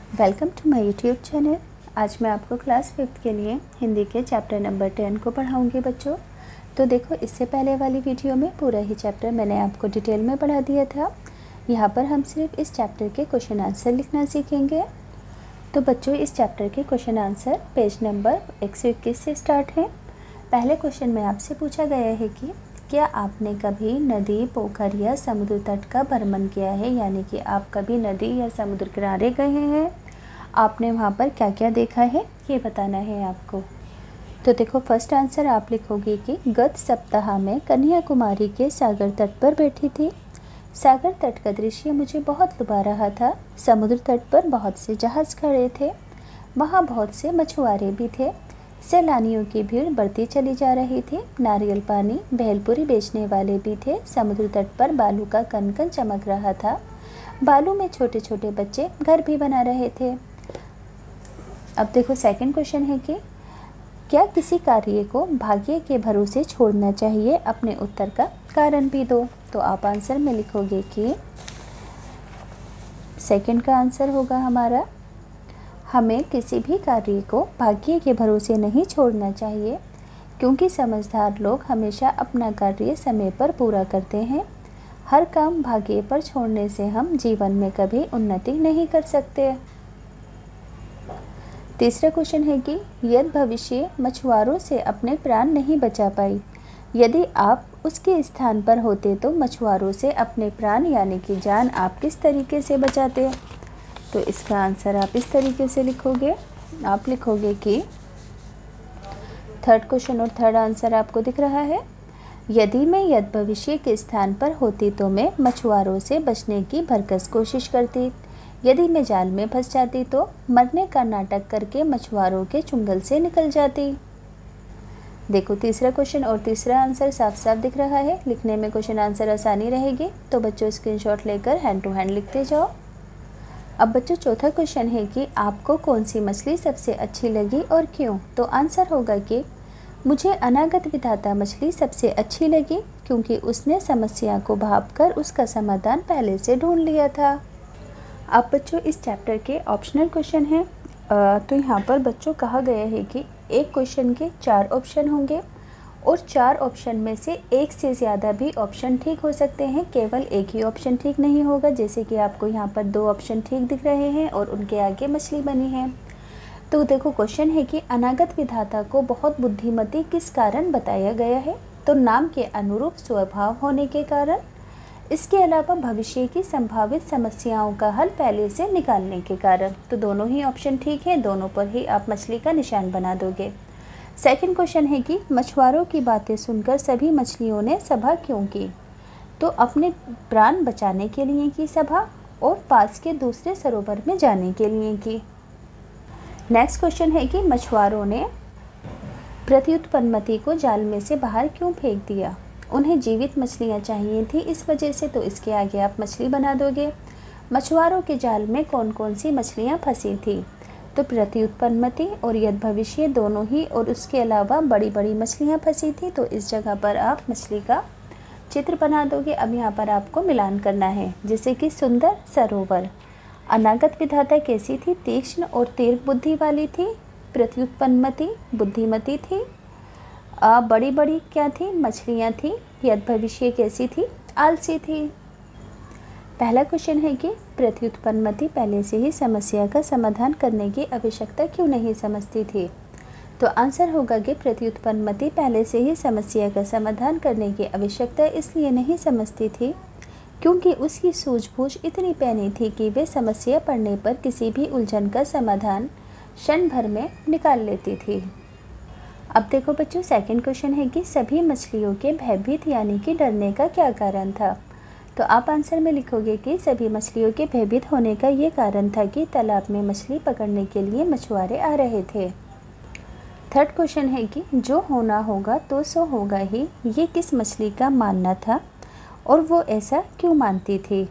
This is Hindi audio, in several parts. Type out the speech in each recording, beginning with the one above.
Welcome to my YouTube channel. आज मैं आपको क्लास 5th के लिए हिंदी के चैप्टर नंबर 10 को पढ़ाऊंगी बच्चों। तो देखो, इससे पहले वाली वीडियो में पूरा ही चैप्टर मैंने आपको डिटेल में पढ़ा दिया था। यहाँ पर हम सिर्फ इस चैप्टर के क्वेश्चन आंसर लिखना सीखेंगे। तो बच्चों, इस चैप्टर के क्वेश्चन आंसर पेज नंबर 121 से स्टार्ट है। पहले क्वेश्चन में आपसे पूछा गया है कि क्या आपने कभी नदी, पोखर या समुद्र तट का भ्रमण किया है, यानी कि आप कभी नदी या समुद्र किनारे गए हैं, आपने वहाँ पर क्या क्या देखा है, ये बताना है आपको। तो देखो, फर्स्ट आंसर आप लिखोगे कि गत सप्ताह में कन्याकुमारी के सागर तट पर बैठी थी। सागर तट का दृश्य मुझे बहुत लुभा रहा था। समुद्र तट पर बहुत से जहाज़ खड़े थे, वहाँ बहुत से मछुआरे भी थे। सैलानियों की भीड़ बढ़ती चली जा रही थी। नारियल पानी, भेलपुरी बेचने वाले भी थे। समुद्र तट पर बालू का कण-कण चमक रहा था। बालू में छोटे छोटे बच्चे घर भी बना रहे थे। अब देखो, सेकंड क्वेश्चन है कि क्या किसी कार्य को भाग्य के भरोसे छोड़ना चाहिए। अपने उत्तर का कारण भी दो। तो आप आंसर में लिखोगे कि सेकंड का आंसर होगा हमारा, हमें किसी भी कार्य को भाग्य के भरोसे नहीं छोड़ना चाहिए, क्योंकि समझदार लोग हमेशा अपना कार्य समय पर पूरा करते हैं। हर काम भाग्य पर छोड़ने से हम जीवन में कभी उन्नति नहीं कर सकते। तीसरा क्वेश्चन है कि यदि भविष्य मछुआरों से अपने प्राण नहीं बचा पाई, यदि आप उसके स्थान पर होते तो मछुआरों से अपने प्राण यानी कि जान आप किस तरीके से बचाते। तो इसका आंसर आप इस तरीके से लिखोगे। आप लिखोगे कि थर्ड क्वेश्चन और थर्ड आंसर आपको दिख रहा है। यदि मैं यदि भविष्य के स्थान पर होती तो मैं मछुआरों से बचने की भरकस कोशिश करती। यदि मैं जाल में फंस जाती तो मरने का नाटक करके मछुआरों के चुंगल से निकल जाती। देखो, तीसरा क्वेश्चन और तीसरा आंसर साफ साफ दिख रहा है। लिखने में क्वेश्चन आंसर आसानी रहेगी। तो बच्चों, स्क्रीनशॉट लेकर हैंड टू हैंड लिखते जाओ। अब बच्चों, चौथा क्वेश्चन है कि आपको कौन सी मछली सबसे अच्छी लगी और क्यों। तो आंसर होगा कि मुझे अनागत विधाता मछली सबसे अच्छी लगी, क्योंकि उसने समस्या को भांपकर उसका समाधान पहले से ढूंढ लिया था। अब बच्चों, इस चैप्टर के ऑप्शनल क्वेश्चन हैं। तो यहाँ पर बच्चों कहा गया है कि एक क्वेश्चन के 4 ऑप्शन होंगे और 4 ऑप्शन में से एक से ज़्यादा भी ऑप्शन ठीक हो सकते हैं। केवल एक ही ऑप्शन ठीक नहीं होगा। जैसे कि आपको यहाँ पर 2 ऑप्शन ठीक दिख रहे हैं और उनके आगे मछली बनी है। तो देखो, क्वेश्चन है कि अनागत विधाता को बहुत बुद्धिमती किस कारण बताया गया है। तो नाम के अनुरूप स्वभाव होने के कारण, इसके अलावा भविष्य की संभावित समस्याओं का हल पहले से निकालने के कारण। तो दोनों ही ऑप्शन ठीक है, दोनों पर ही आप मछली का निशान बना दोगे। सेकंड क्वेश्चन है कि मछुआरों की बातें सुनकर सभी मछलियों ने सभा क्यों की। तो अपने प्राण बचाने के लिए की सभा और पास के दूसरे सरोवर में जाने के लिए की। नेक्स्ट क्वेश्चन है कि मछुआरों ने प्रत्युत्पन्नमति को जाल में से बाहर क्यों फेंक दिया। उन्हें जीवित मछलियाँ चाहिए थी, इस वजह से। तो इसके आगे आप मछली बना दोगे। मछुआरों के जाल में कौन कौन सी मछलियाँ फंसी थी। तो प्रत्युत्पन्नमति और यदि भविष्य दोनों ही, और उसके अलावा बड़ी बड़ी मछलियाँ फंसी थी। तो इस जगह पर आप मछली का चित्र बना दोगे। अब यहाँ पर आपको मिलान करना है, जैसे कि सुंदर सरोवर। अनागत विधाता कैसी थी, तीक्ष्ण और तीव्र बुद्धि वाली थी। प्रत्युत्पन्नमति बुद्धिमती थी। बड़ी बड़ी क्या थी, मछलियाँ थी। यदि भविष्य कैसी थी, आलसी थी। पहला क्वेश्चन है कि प्रत्युत्पन्नमति पहले से ही समस्या का समाधान करने की आवश्यकता क्यों नहीं समझती थी। तो आंसर होगा कि प्रत्युत्पन्नमति पहले से ही समस्या का समाधान करने की आवश्यकता इसलिए नहीं समझती थी, क्योंकि उसकी सूझबूझ इतनी पैनी थी कि वे समस्या पड़ने पर किसी भी उलझन का समाधान क्षण भर में निकाल लेती थी। अब देखो बच्चों, सेकंड क्वेश्चन है कि सभी मछलियों के भयभीत यानी कि डरने का क्या कारण था। तो आप आंसर में लिखोगे कि सभी मछलियों के भयभीत होने का ये कारण था कि तालाब में मछली पकड़ने के लिए मछुआरे आ रहे थे। थर्ड क्वेश्चन है कि जो होना होगा तो सो होगा ही, ये किस मछली का मानना था और वो ऐसा क्यों मानती थी।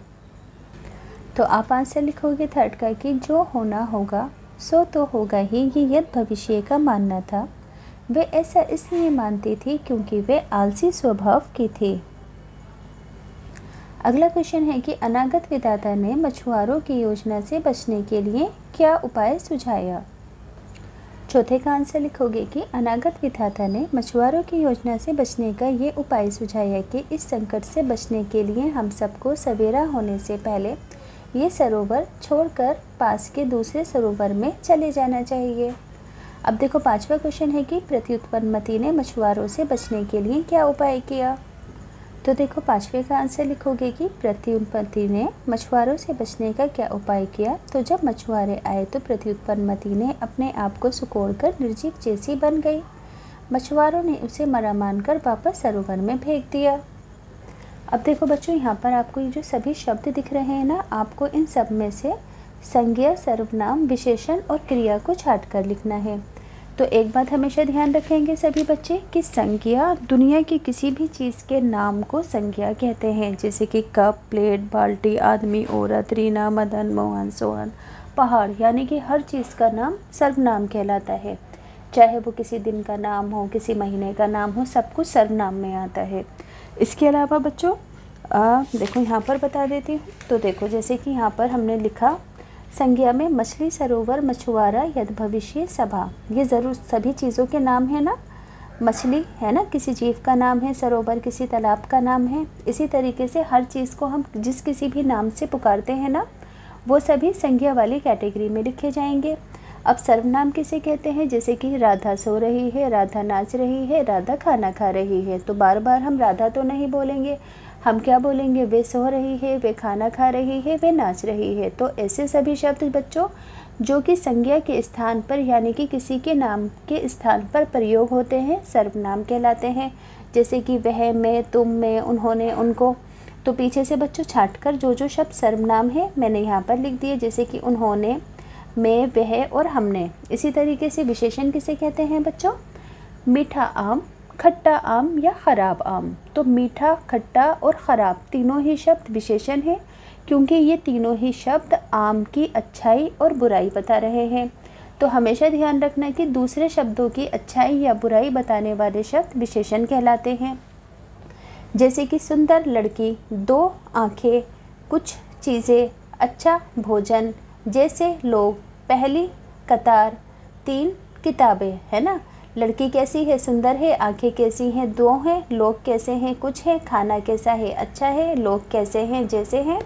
तो आप आंसर लिखोगे थर्ड का कि जो होना होगा सो तो होगा ही, ये यदि भविष्य का मानना था। वे ऐसा इसलिए मानती थी क्योंकि वे आलसी स्वभाव की थी। अगला क्वेश्चन है कि अनागत विधाता ने मछुआरों की योजना से बचने के लिए क्या उपाय सुझाया। चौथे का आंसर लिखोगे कि अनागत विधाता ने मछुआरों की योजना से बचने का ये उपाय सुझाया कि इस संकट से बचने के लिए हम सबको सवेरा होने से पहले ये सरोवर छोड़कर पास के दूसरे सरोवर में चले जाना चाहिए। अब देखो पांचवा क्वेश्चन है कि प्रत्युत्पन्नमति ने मछुआरों से बचने के लिए क्या उपाय किया। तो देखो पांचवे का आंसर लिखोगे कि प्रत्युत्पन्नमति ने मछुआरों से बचने का क्या उपाय किया। तो जब मछुआरे आए तो प्रत्युत्पन्नमति ने अपने आप को सिकोड़कर निर्जीव जैसी बन गई। मछुआरों ने उसे मरा मानकर वापस सरोवर में फेंक दिया। अब देखो बच्चों, यहाँ पर आपको ये जो सभी शब्द दिख रहे हैं ना, आपको इन सब में से संज्ञा, सर्वनाम, विशेषण और क्रिया को छांट कर लिखना है। तो एक बात हमेशा ध्यान रखेंगे सभी बच्चे कि संज्ञा, दुनिया की किसी भी चीज़ के नाम को संज्ञा कहते हैं, जैसे कि कप, प्लेट, बाल्टी, आदमी, औरत, रीना, मदन, मोहन, सोहन, पहाड़, यानी कि हर चीज़ का नाम सर्वनाम कहलाता है। चाहे वो किसी दिन का नाम हो, किसी महीने का नाम हो, सब कुछ सर्वनाम में आता है। इसके अलावा बच्चों देखो यहाँ पर बता देती हूँ। तो देखो जैसे कि यहाँ पर हमने लिखा संज्ञा में मछली, सरोवर, मछुआरा, यद, भविष्य, सभा, ये ज़रूर सभी चीज़ों के नाम है ना। मछली है ना, किसी जीव का नाम है, सरोवर किसी तालाब का नाम है। इसी तरीके से हर चीज़ को हम जिस किसी भी नाम से पुकारते हैं ना, वो सभी संज्ञा वाली कैटेगरी में लिखे जाएंगे। अब सर्वनाम किसे कहते हैं, जैसे कि राधा सो रही है, राधा नाच रही है, राधा खाना खा रही है। तो बार बार हम राधा तो नहीं बोलेंगे, हम क्या बोलेंगे, वे सो रही है, वे खाना खा रही है, वे नाच रही है। तो ऐसे सभी शब्द बच्चों जो कि संज्ञा के स्थान पर यानी कि किसी के नाम के स्थान पर प्रयोग होते हैं, सर्वनाम कहलाते हैं। जैसे कि वह, मैं, तुम, मैं, उन्होंने, उनको। तो पीछे से बच्चों छाँट कर जो जो शब्द सर्वनाम है मैंने यहाँ पर लिख दिए, जैसे कि उन्होंने, मैं, वह और हमने। इसी तरीके से विशेषण किसे कहते हैं बच्चों, मीठा आम, खट्टा आम या ख़राब आम। तो मीठा, खट्टा और ख़राब तीनों ही शब्द विशेषण हैं, क्योंकि ये तीनों ही शब्द आम की अच्छाई और बुराई बता रहे हैं। तो हमेशा ध्यान रखना कि दूसरे शब्दों की अच्छाई या बुराई बताने वाले शब्द विशेषण कहलाते हैं। जैसे कि सुंदर लड़की, दो आँखें, कुछ चीज़ें, अच्छा भोजन, जैसे लोग, पहली कतार, 3 किताबें, है ना। लड़की कैसी है, सुंदर है, आंखें कैसी हैं, 2 हैं, लोग कैसे हैं, कुछ है, खाना कैसा है, अच्छा है, लोग कैसे हैं, जैसे हैं।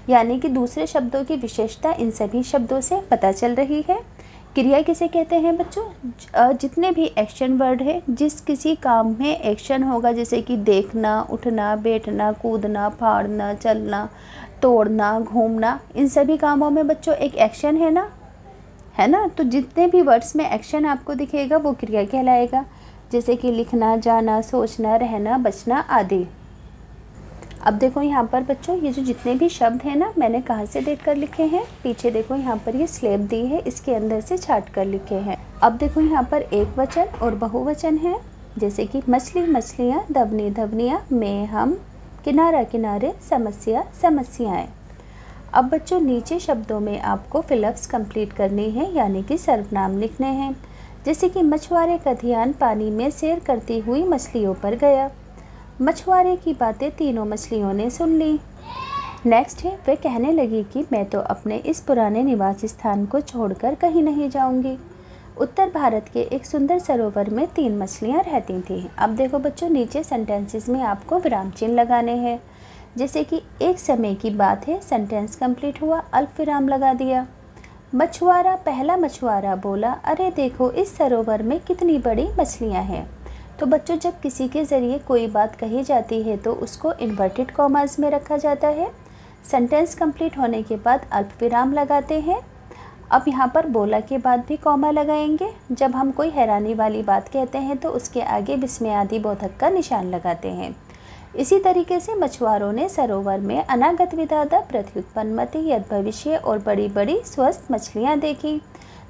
यानी कि दूसरे शब्दों की विशेषता इन सभी शब्दों से पता चल रही है। क्रिया किसे कहते हैं बच्चों, जितने भी एक्शन वर्ड है, जिस किसी काम में एक्शन होगा, जैसे कि देखना, उठना, बैठना, कूदना, फाड़ना, चलना, तोड़ना, घूमना, इन सभी कामों में बच्चों एक एक्शन है ना। तो जितने भी वर्ड्स में एक्शन आपको दिखेगा वो क्रिया कहलाएगा, जैसे कि लिखना, जाना, सोचना, रहना, बचना आदि। अब देखो यहाँ पर बच्चों ये जो जितने भी शब्द हैं ना, मैंने कहाँ से देख कर लिखे हैं, पीछे देखो यहाँ पर ये स्लेब दी है, इसके अंदर से छाट कर लिखे हैं। अब देखो यहाँ पर एक वचन और बहुवचन है, जैसे कि मछली, मछलियाँ, दबनी, दबनियाँ, मैं, हम, किनारा, किनारे, समस्या, समस्याएं। अब बच्चों नीचे शब्दों में आपको फिलअप्स कंप्लीट करनी है, यानी कि सर्वनाम लिखने हैं। जैसे कि मछुआरे का ध्यान पानी में सैर करती हुई मछलियों पर गया। मछुआरे की बातें तीनों मछलियों ने सुन ली। नेक्स्ट है, वह कहने लगी कि मैं तो अपने इस पुराने निवास स्थान को छोड़कर कहीं नहीं जाऊंगी। उत्तर भारत के एक सुंदर सरोवर में 3 मछलियाँ रहती थीं। अब देखो बच्चों नीचे सेंटेंसेस में आपको विराम चिन्ह लगाने हैं, जैसे कि एक समय की बात है, सेंटेंस कंप्लीट हुआ, अल्प विराम लगा दिया। मछुआरा, पहला मछुआरा बोला, अरे देखो इस सरोवर में कितनी बड़ी मछलियाँ हैं। तो बच्चों जब किसी के ज़रिए कोई बात कही जाती है तो उसको इन्वर्टेड कॉमास में रखा जाता है। सेंटेंस कंप्लीट होने के बाद अल्प विराम लगाते हैं। अब यहाँ पर बोला के बाद भी कॉमा लगाएंगे। जब हम कोई हैरानी वाली बात कहते हैं तो उसके आगे विस्मयादि बोधक का निशान लगाते हैं। इसी तरीके से मछुआरों ने सरोवर में अनागत विधाता, प्रत्युत्पन्नमति, यद, भविष्य और बड़ी बड़ी स्वस्थ मछलियाँ देखी।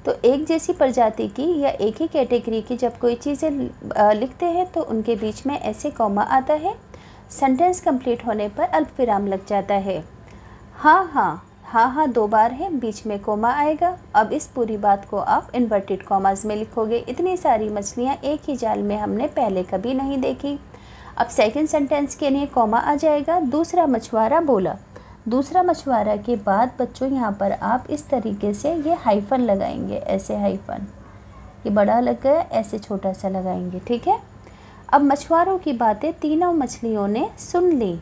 तो एक जैसी प्रजाति की या एक ही कैटेगरी की जब कोई चीज़ें लिखते हैं तो उनके बीच में ऐसे कॉमा आता है। सेंटेंस कंप्लीट होने पर अल्प विराम लग जाता है। हाँ 2 बार है, बीच में कॉमा आएगा। अब इस पूरी बात को आप इन्वर्टेड कॉमास में लिखोगे। इतनी सारी मछलियाँ एक ही जाल में हमने पहले कभी नहीं देखी। अब सेकंड सेंटेंस के लिए कॉमा आ जाएगा, दूसरा मछुआरा बोला। दूसरा मछुआरा के बाद बच्चों यहाँ पर आप इस तरीके से ये हाइफन लगाएंगे, ऐसे हाइफन, ये बड़ा लग गया, ऐसे छोटा सा लगाएंगे, ठीक है। अब मछुआरों की बातें तीनों मछलियों ने सुन ली,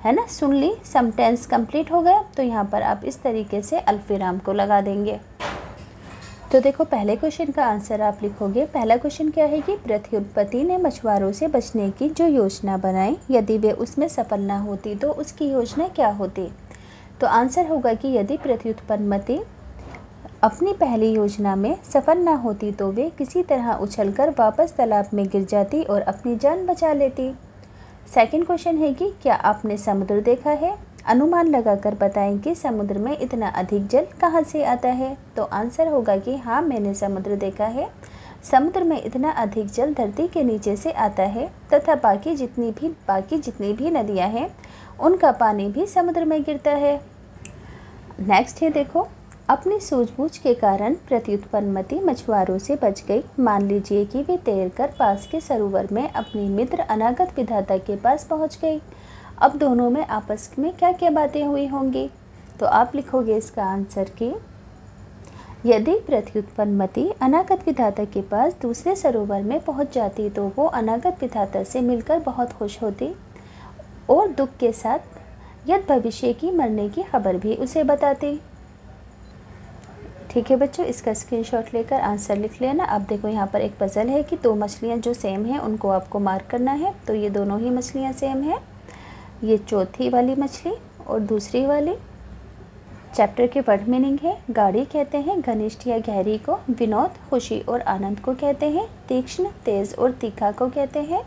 है ना, सुन ली, सम टेंस कंप्लीट हो गया। तो यहाँ पर आप इस तरीके से अल्पविराम को लगा देंगे। तो देखो पहले क्वेश्चन का आंसर आप लिखोगे। पहला क्वेश्चन क्या है कि प्रत्युत्पत्ति ने मछुआरों से बचने की जो योजना बनाई, यदि वे उसमें सफल ना होती तो उसकी योजना क्या होती। तो आंसर होगा कि यदि प्रत्युत्पन्नमति अपनी पहली योजना में सफल ना होती तो वे किसी तरह उछलकर वापस तालाब में गिर जाती और अपनी जान बचा लेती। सेकंड क्वेश्चन है कि क्या आपने समुद्र देखा है, अनुमान लगाकर बताएं कि समुद्र में इतना अधिक जल कहाँ से आता है। तो आंसर होगा कि हाँ, मैंने समुद्र देखा है, समुद्र में इतना अधिक जल धरती के नीचे से आता है तथा बाकी जितनी भी नदियाँ हैं उनका पानी भी समुद्र में गिरता है। नेक्स्ट है देखो, अपनी सूझबूझ के कारण प्रत्युत्पन्नमति मछुआरों से बच गई। मान लीजिए कि वे तैरकर पास के सरोवर में अपनी मित्र अनागत विधाता के पास पहुंच गई। अब दोनों में आपस में क्या क्या बातें हुई होंगी। तो आप लिखोगे इसका आंसर कि यदि प्रत्युत्पन्नमति अनागत विधाता के पास दूसरे सरोवर में पहुंच जाती तो वो अनागत विधाता से मिलकर बहुत खुश होती और दुख के साथ यद भविष्य की मरने की खबर भी उसे बताती। ठीक है बच्चों, इसका स्क्रीनशॉट लेकर आंसर लिख लेना। अब देखो यहाँ पर एक पजल है कि दो मछलियाँ जो सेम हैं उनको आपको मार्क करना है। तो ये दोनों ही मछलियाँ सेम हैं, ये चौथी वाली मछली और दूसरी वाली। चैप्टर के वर्ड मीनिंग है, गाड़ी कहते हैं घनिष्ठ या गहरी को, विनोद खुशी और आनंद को कहते हैं, तीक्ष्ण तेज और तीखा को कहते हैं,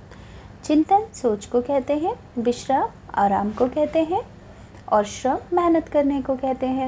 चिंतन सोच को कहते हैं, विश्राम आराम को कहते हैं और श्रम मेहनत करने को कहते हैं।